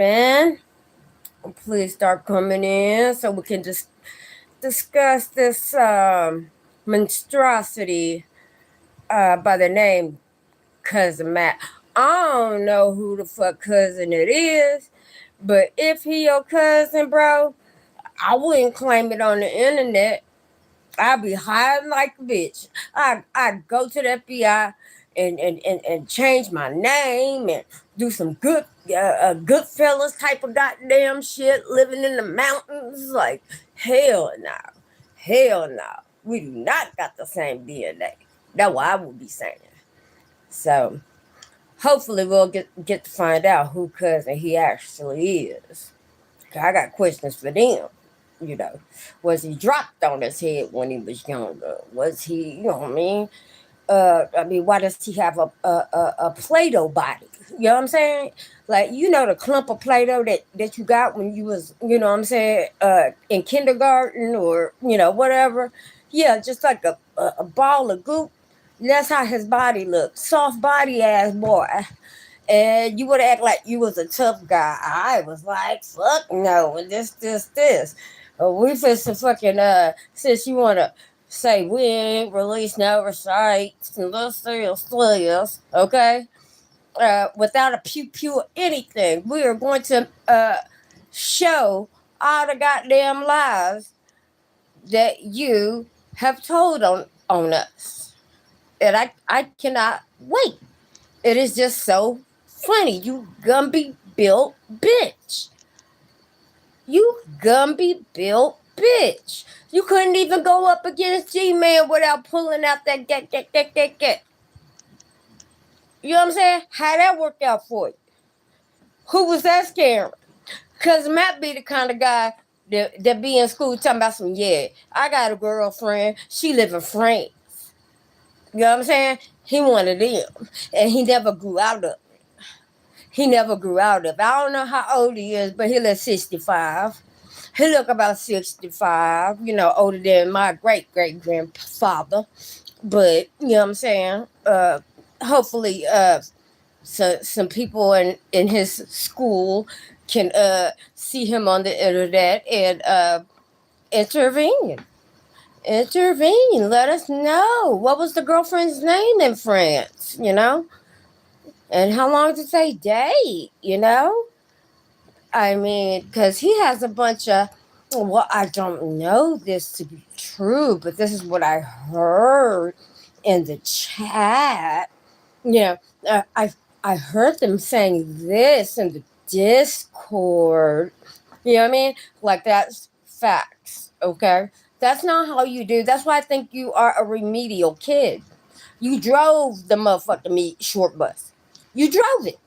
in. Please start coming in so we can just discuss this monstrosity by the name Cousin Matt. I don't know who the fuck cousin it is, but if he your cousin, bro, I wouldn't claim it on the internet. I'd be hiding like a bitch. I'd go to the FBI and change my name and do some good fellas type of goddamn shit, living in the mountains. Like, hell no. Hell no. We do not got the same DNA. That's what I would be saying. So hopefully we'll get to find out who cousin he actually is. 'Cause I got questions for them. Was he dropped on his head when he was younger? Was he, you know what I mean, why does he have a Play-Doh body? You know what I'm saying? Like, the clump of Play-Doh that you got when you was, in kindergarten or, whatever. Yeah, just like a ball of goop. That's how his body looked. Soft body ass boy. And you would act like you was a tough guy. I was like, fuck no, and this. We fist to fucking since you wanna say we ain't released no recites and this, okay? Without a pew pew or anything, we are going to show all the goddamn lies that you have told on us. And I cannot wait. It is just so funny. You Gumby built bitch. You Gumby built bitch. You couldn't even go up against G-Man without pulling out that get. You know what I'm saying? How that worked out for you? Who was that scaring? Because Matt be the kind of guy that be in school talking about some, yeah, I got a girlfriend. She live in France. You know what I'm saying? He one of them. And he never grew out of it. He never grew out of it. I don't know how old he is, but he look 65. He look about 65, older than my great-great-grandfather. But, you know what I'm saying? Hopefully, some people in his school can see him on the internet and intervene. Intervene. Let us know. What was the girlfriend's name in France, And how long did they date, I mean, because he has a bunch of, well, I don't know this to be true, but this is what I heard in the chat. I heard them saying this in the Discord. You know what I mean? Like, that's facts, okay? That's not how you do. That's why I think you are a remedial kid. You drove the motherfucking short bus. You drove it.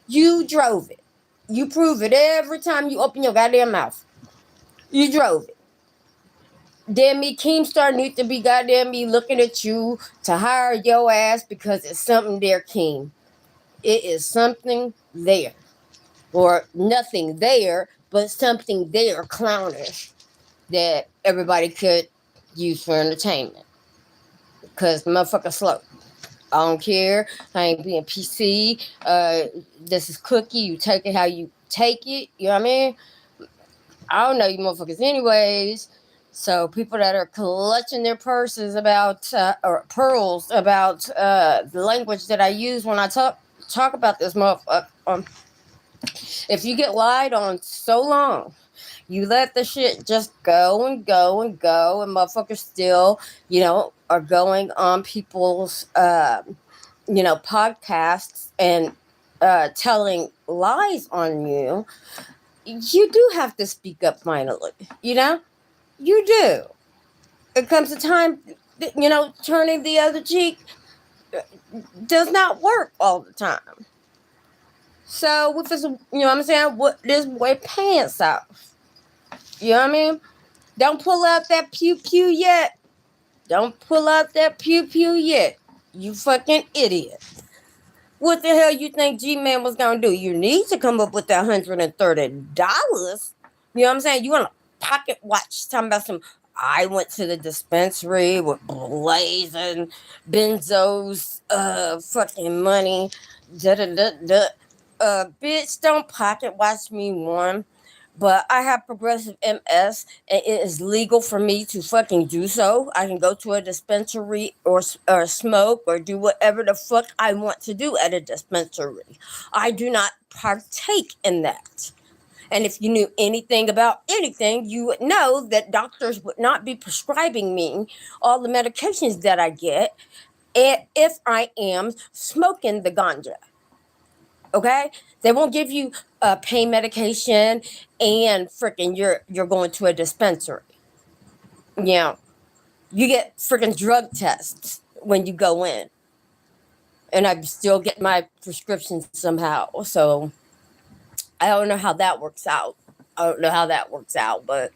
You drove it. You prove it every time you open your goddamn mouth. You drove it. Damn me, Keemstar need to be goddamn me looking at you to hire your ass because it's something there, Keem. It is something there. Or nothing there, but something there clownish that everybody could use for entertainment. Because the motherfucker slow. I don't care. I ain't being PC. This is cookie. You take it how you take it. You know what I mean? I don't know you motherfuckers anyways. So people that are clutching their purses about or pearls about the language that I use when I talk about this motherfucker. If you get lied on so long, you let the shit just go and go and go, and motherfuckers still, are going on people's, podcasts and telling lies on you. You do have to speak up finally, You do. It comes a time, turning the other cheek does not work all the time. So, with this, what I'm saying? This boy pants off. You know what I mean? Don't pull out that pew pew yet. Don't pull out that pew pew yet. You fucking idiot. What the hell you think G-Man was gonna do? You need to come up with that $130. You know what I'm saying? You want a pocket watch talking about some, I went to the dispensary with blazing benzos, fucking money, da da da da. Bitch, don't pocket watch me one. But I have progressive MS, and it is legal for me to fucking do so. I can go to a dispensary or smoke or do whatever the fuck I want to do at a dispensary. I do not partake in that. And if you knew anything about anything, you would know that doctors would not be prescribing me all the medications that I get if I am smoking the ganja. Okay, they won't give you pain medication and freaking you're going to a dispensary. Yeah, you get freaking drug tests when you go in, and I still get my prescriptions somehow. So I don't know how that works out. I don't know how that works out, but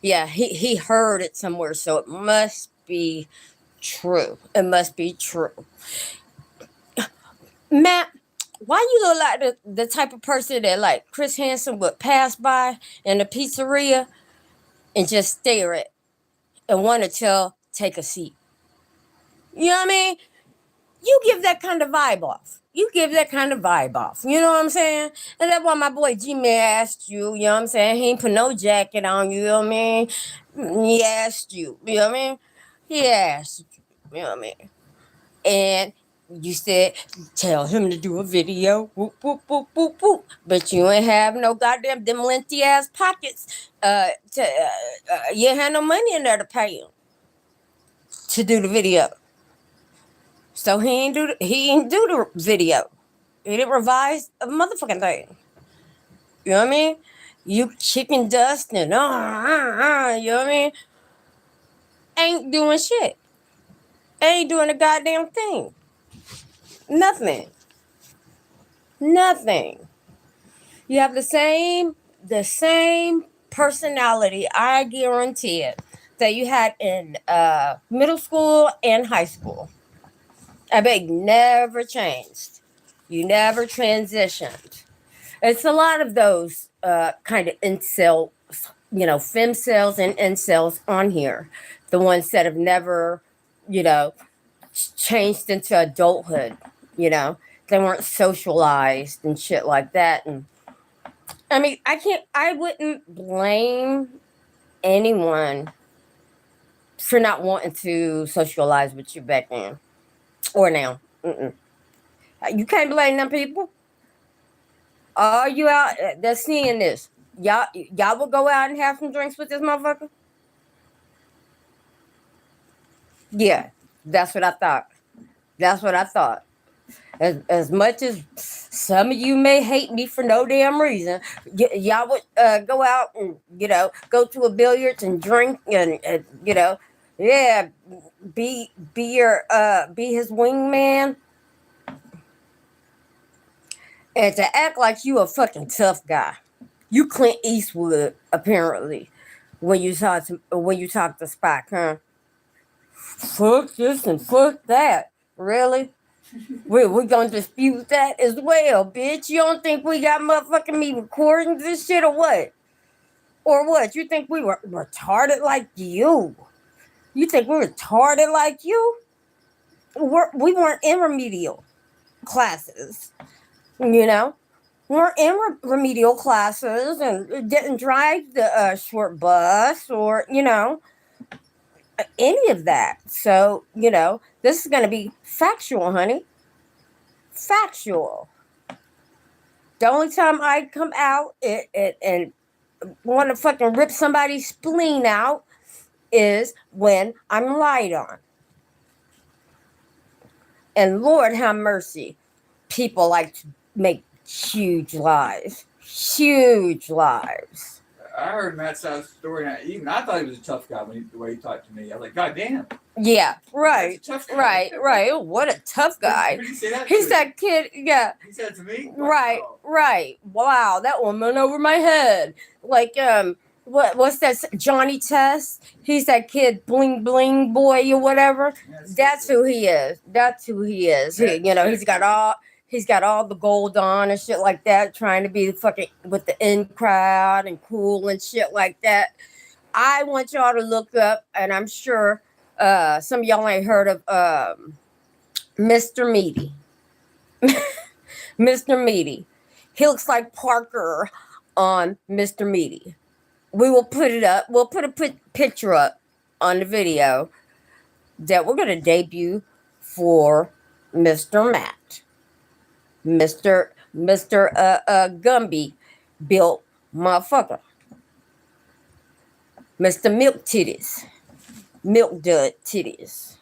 yeah, he heard it somewhere, so it must be true. It must be true. Matt, why you look like the type of person that like Chris Hansen would pass by in a pizzeria and just stare at and want to take a seat? You know what I mean? You give that kind of vibe off. You give that kind of vibe off. You know what I'm saying? And that's why my boy G-Man asked you, you know what I'm saying? He ain't put no jacket on, you know what I mean? He asked you, you know what I mean? He asked you, you know what I mean? And you said, tell him to do a video, whoop, whoop, whoop, whoop, whoop. But you ain't have no goddamn them lengthy ass pockets. You ain't had no money in there to pay him to do the video. So he ain't do the video. He didn't revise a motherfucking thing. You know what I mean? You chicken dust and you know what I mean? Ain't doing shit. Ain't doing a goddamn thing. Nothing. Nothing. You have the same personality, I guarantee it, that you had in middle school and high school. I bet you never changed. You never transitioned. It's a lot of those kind of incel, femcells and incels on here. The ones that have never, you know, changed into adulthood, They weren't socialized and shit like that. And I mean, I wouldn't blame anyone for not wanting to socialize with you back then or now. Mm-mm. You can't blame them people. All you out that's seeing this, y'all will go out and have some drinks with this motherfucker? Yeah, that's what I thought. That's what I thought. As much as some of you may hate me for no damn reason, y'all would go out and go to a billiards and drink and yeah, be his wingman and to act like you a fucking tough guy. You Clint Eastwood apparently when you talk to Spock, huh? Fuck this and fuck that. Really? We're gonna dispute that as well, bitch. You don't think we got motherfucking me recording this shit or what? Or what? You think we were retarded like you? You think we're retarded like you? We weren't in remedial classes, We weren't in remedial classes and didn't drive the short bus or, any of that. So, this is going to be factual, honey. Factual. The only time I come out and want to fucking rip somebody's spleen out is when I'm lied on. And Lord have mercy, people like to make huge lies. Huge lies. I heard Matt's side of the story, and even I thought he was a tough guy the way he talked to me. I was like, God damn. Yeah, right. Right. Oh, what a tough guy. Who did he say that He's to? that kid, yeah. He said it to me? Right, Wow. right. Wow, that one went over my head. Like, what's that? Johnny Test? He's that kid, bling bling boy or whatever. That's who he is. That's who he is. He's got all the gold on and shit like that, trying to be fucking with the in crowd and cool and shit like that. I want y'all to look up, and I'm sure some of y'all ain't heard of Mr. Meaty. Mr. Meaty. He looks like Parker on Mr. Meaty. We will put it up. We'll put a picture up on the video that we're going to debut for Mr. Matt. Mr. Gumby built motherfucker. Mr. Milk Titties. Milk Dud Titties.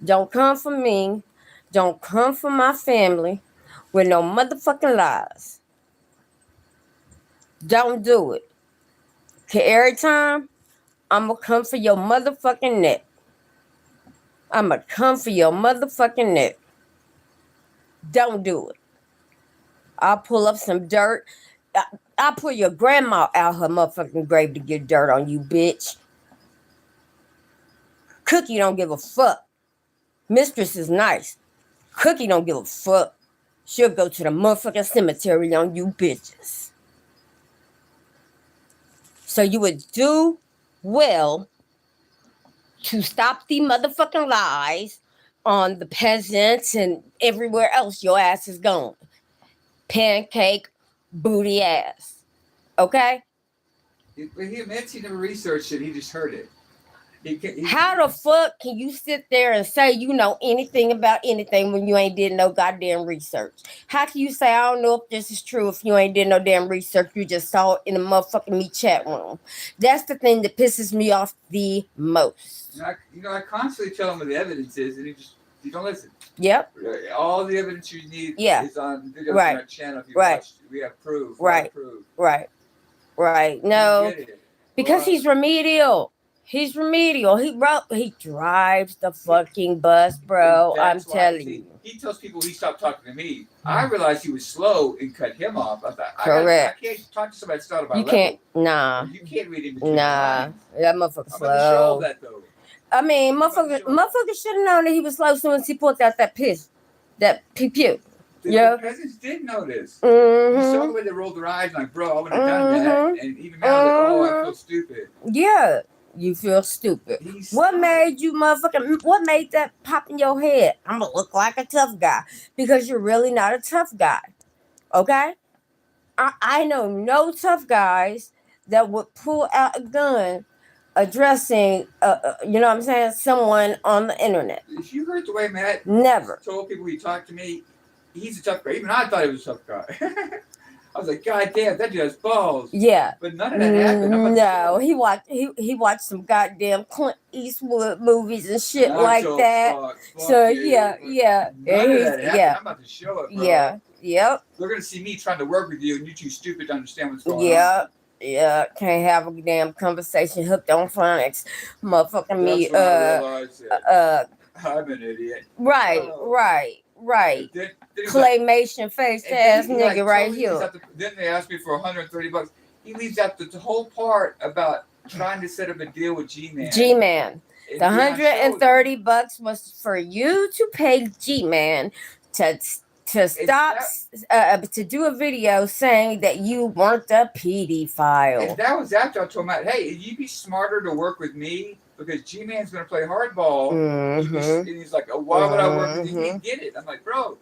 Don't come for me. Don't come for my family with no motherfucking lies. Don't do it. 'Cause every time, I'm going to come for your motherfucking neck. I'm going to come for your motherfucking neck. Don't do it. I'll pull up some dirt. I'll pull your grandma out her motherfucking grave to get dirt on you, bitch. Cookie don't give a fuck. Mistress is nice. Cookie don't give a fuck. She'll go to the motherfucking cemetery on you bitches. So you would do well to stop the motherfucking lies on the peasants and everywhere else your ass is going. Pancake booty ass. Okay? He admits he never researched it. He just heard it. How the fuck can you sit there and say you know anything about anything when you ain't did no goddamn research? How can you say I don't know if this is true if you ain't did no damn research? You just saw it in the motherfucking me chat room. That's the thing that pisses me off the most. I constantly tell him what the evidence is, and you don't listen. Yep. All the evidence you need is on videos on our channel. If you watch, we have proof. Right. No, because he's remedial. He's remedial. He drives the fucking bus, bro. I'm telling you. He tells people he stopped talking to me. I realized he was slow and cut him off. I thought, correct. I can't talk to somebody that's not about you can't. Nah. You can't read in between. Nah. That motherfucker slow. I'm show that though. I mean, motherfucker should have known that he was slow as soon as he pulled out that piss, that pew. The peasants did notice. Mm-hmm. You saw the way they rolled their eyes, like, bro, I would have done that. And even now, like, oh, I feel stupid. Yeah. You feel stupid. What made that pop in your head? I'm gonna look like a tough guy because you're really not a tough guy. Okay? I know no tough guys that would pull out a gun addressing, you know what I'm saying, someone on the internet. If you heard the way Matt never told people he talked to me, he's a tough guy. Even I thought he was a tough guy. I was like, God damn, that dude has balls. Yeah. But none of that happened. No, he watched some goddamn Clint Eastwood movies and shit like that. So yeah. I'm about to show it, bro. Yeah. Yep. They're gonna see me trying to work with you and you're too stupid to understand what's going on. Yeah, can't have a damn conversation hooked on phonics. Motherfucking me. I'm an idiot. Right. Claymation face ass nigga right here. Then they asked me for $130. He leaves out the whole part about trying to set up a deal with G-Man. G-Man. The $130 was for you to pay G-Man to stop to do a video saying that you weren't a pedophile. And that was after I told him, hey, you'd be smarter to work with me because G-Man's going to play hardball. Mm-hmm. And he's like, oh, why would I work with you? He get it. I'm like, bro,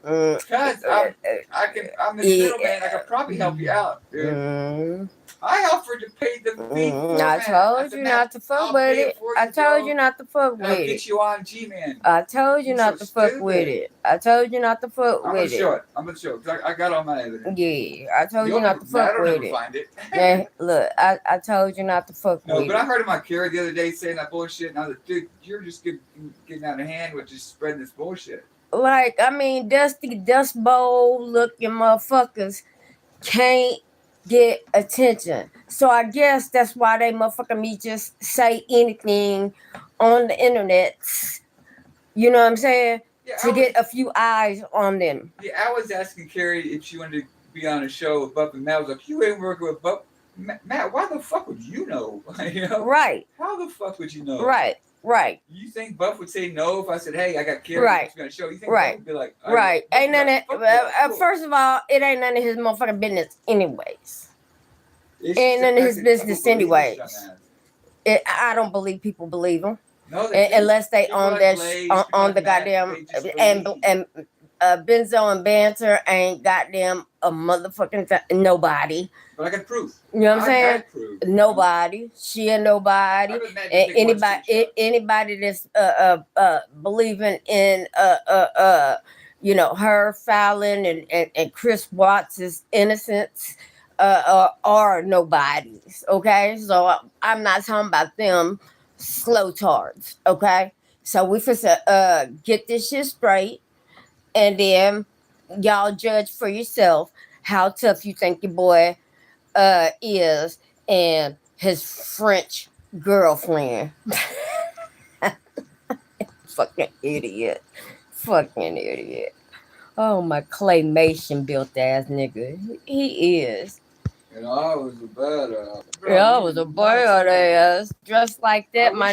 because I'm the middleman. I could probably help you out, dude. I offered to pay the fee. I told you not to fuck with it. I told you not to fuck with it. I'll get you on G-Man. I told you not to fuck with it. I told you not to fuck with it. I'm going to show it. I got all my evidence. Yeah, I told you not to fuck with it. Find it. Yeah, look, I told you not to fuck with it. No, but I heard him on Carrie the other day saying that bullshit, and I was like, dude, you're just getting out of hand with just spreading this bullshit. Like, I mean, Dust Bowl looking motherfuckers can't get attention. So I guess that's why they motherfucking me just say anything on the internet. You know what I'm saying? Yeah, to get a few eyes on them. Yeah, I was asking Carrie if she wanted to be on a show with Buff, and Matt was like, you ain't working with Buff. Matt, why the fuck would you know? You know? Right. How the fuck would you know? Right. You think Buff would say no if I said, hey, I got Carrie who's going to show? You think Buff would be like, ain't none of first of all, it ain't none of his motherfucking business anyways. Ain't none of his business anyways. I don't believe people believe him. No, unless they own on the goddamn and Benzo and Banter ain't goddamn a motherfucking nobody. But I got proof. You know what I'm saying? Nobody. She a nobody. And anybody that's believing in you know, her Fallon and Chris Watts' innocence are nobodies. Okay, so I'm not talking about them slow tards. Okay, so we first get this shit straight, and then y'all judge for yourself how tough you think your boy is and his French girlfriend. Fucking idiot. Fucking idiot. Oh, my claymation built ass nigga. He is. And I was a badass. Yeah, I was a badass. Dressed like that, my